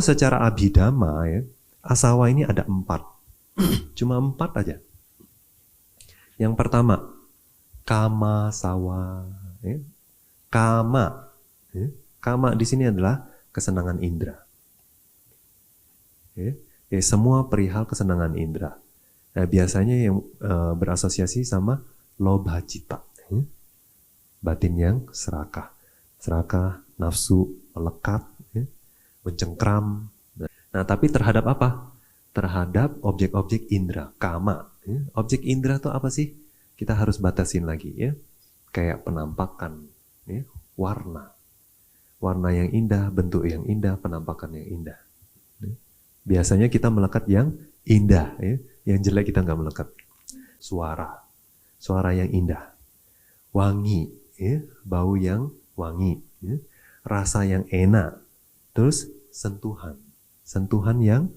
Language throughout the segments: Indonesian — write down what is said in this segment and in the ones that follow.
Secara abhidhamma ya, asawa ini ada 4. Cuma 4 aja. Yang pertama, kama sawa. Ya. Kama. Ya. Kama di sini adalah kesenangan indera. Ya. Ya, semua perihal kesenangan indera. Nah, biasanya yang berasosiasi sama lobha cita. Ya. Batin yang serakah. Serakah, nafsu, melekat, ya. Mencengkram. Nah, tapi terhadap apa? Terhadap objek-objek indera, kama. Ya. Objek indera itu apa sih? Kita harus batasin lagi ya. Kayak penampakan, ya. Warna. Warna yang indah, bentuk yang indah, penampakan yang indah. Ya. Biasanya kita melekat yang indah, ya. Yang jelek kita nggak melekat. Suara. Suara yang indah. Wangi, ya. Bau yang wangi. Ya. Rasa yang enak. Terus sentuhan. Sentuhan yang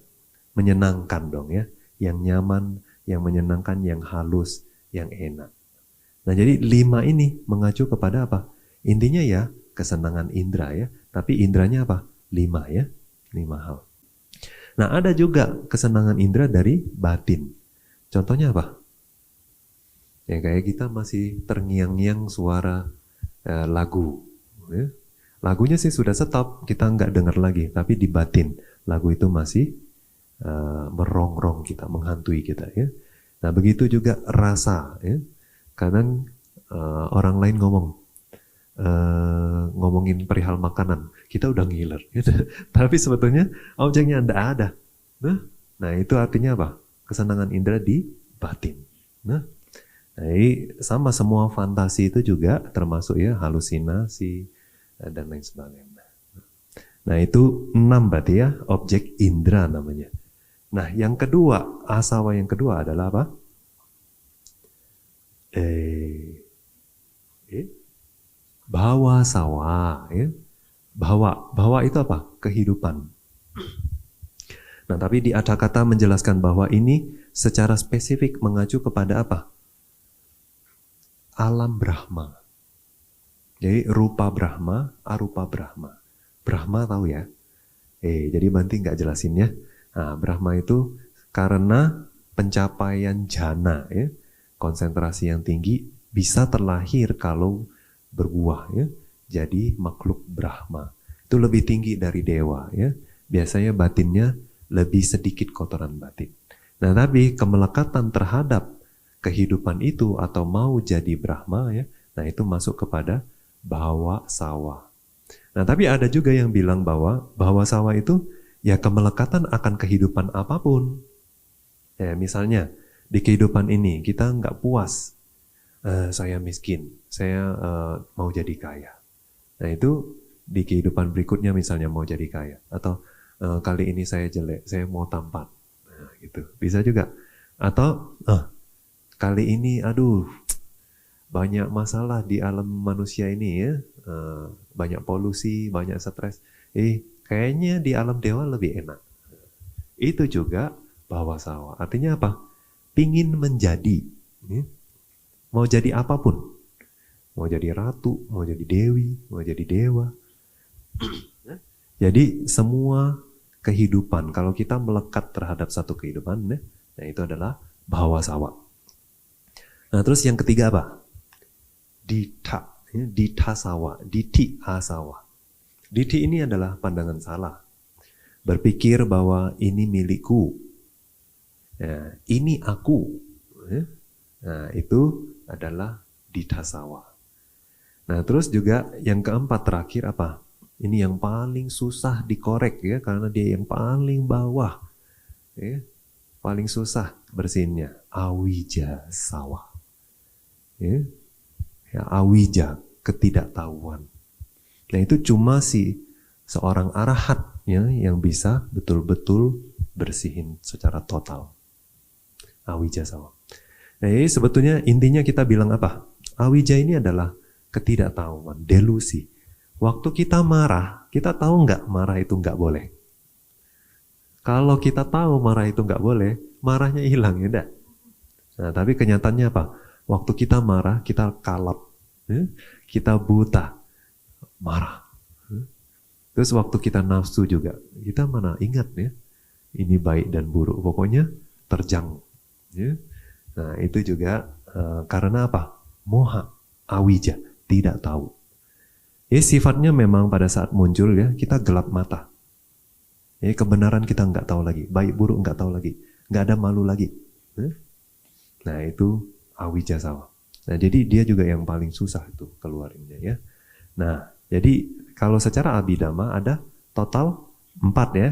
menyenangkan dong ya. Yang nyaman, yang menyenangkan, yang halus, yang enak. Nah jadi 5 ini mengacu kepada apa? Intinya ya kesenangan indera ya. Tapi inderanya apa? 5 ya. 5 hal. Nah ada juga kesenangan indera dari batin. Contohnya apa? Ya kayak kita masih terngiang-ngiang suara lagu. Ya. Lagunya sih sudah stop, kita nggak dengar lagi. Tapi di batin, lagu itu masih merongrong kita, menghantui kita. Ya. Nah begitu juga rasa. Ya. Kadang orang lain ngomongin perihal makanan, kita udah ngiler. Gitu. Tapi sebetulnya objeknya tidak ada. Nah itu artinya apa? Kesenangan indera di batin. Nah sama semua fantasi itu juga termasuk ya halusinasi dan lain sebagainya. Nah itu 6 berarti ya objek indera namanya. Nah yang kedua, asawa yang kedua adalah apa? Bhawa sawa ya. Bhawa itu apa? Kehidupan. Nah tapi di Adhakata menjelaskan bahwa ini secara spesifik mengacu kepada apa? Alam Brahma. Jadi rupa Brahma, arupa Brahma. Brahma tahu ya? Jadi Banti nggak jelasin ya. Nah, Brahma itu karena pencapaian jhana ya, konsentrasi yang tinggi bisa terlahir kalau berbuah ya. Jadi makhluk Brahma. Itu lebih tinggi dari dewa ya. Biasanya batinnya lebih sedikit kotoran batin. Nah, tapi kemelekatan terhadap kehidupan itu atau mau jadi Brahma ya. Nah, itu masuk kepada bhawa sawa. Nah, tapi ada juga yang bilang bahwa bhawa sawa itu ya kemelekatan akan kehidupan apapun. Ya, misalnya di kehidupan ini kita nggak puas, saya miskin, saya mau jadi kaya. Nah itu di kehidupan berikutnya misalnya mau jadi kaya. Atau kali ini saya jelek, saya mau tampan. Nah, gitu. Bisa juga. Atau kali ini aduh banyak masalah di alam manusia ini ya. Banyak polusi, banyak stres. Kayaknya di alam dewa lebih enak. Itu juga bhawa sawa. Artinya apa? Pingin menjadi. Ya. Mau jadi apapun. Mau jadi ratu, mau jadi dewi, mau jadi dewa. Jadi semua kehidupan, kalau kita melekat terhadap satu kehidupan, nah itu adalah bhawa sawa. Nah terus yang ketiga apa? Ditha, ya, ditha sawa, dithi asawa. Dithi ini adalah pandangan salah. Berpikir bahwa ini milikku, ya, ini aku. Ya. Nah itu adalah ditha sawa. Nah terus juga yang keempat terakhir apa? Ini yang paling susah dikorek ya, karena dia yang paling bawah. Ya. Paling susah bersihinnya. Awija sawa. Ya. Ya, awija, ketidaktahuan. Nah itu cuma seorang arahat ya, yang bisa betul-betul bersihin secara total. Awija sawa. Nah ini sebetulnya intinya kita bilang apa? Awija ini adalah ketidaktahuan, delusi. Waktu kita marah, kita tahu nggak marah itu nggak boleh? Kalau kita tahu marah itu nggak boleh, marahnya hilang ya enggak? Nah tapi kenyataannya apa? Waktu kita marah, kita kalap, ya? Kita buta, marah. Terus waktu kita nafsu juga, kita mana ingat ya, ini baik dan buruk, pokoknya terjang. Ya. Nah itu juga karena apa? Moha, awija, tidak tahu. Ya sifatnya memang pada saat muncul ya, kita gelap mata. Ya, kebenaran kita nggak tahu lagi, baik buruk nggak tahu lagi, nggak ada malu lagi. Ya. Nah itu awija sawa. Nah jadi dia juga yang paling susah itu keluarinnya ya. Nah jadi kalau secara abhidhamma ada total 4 ya.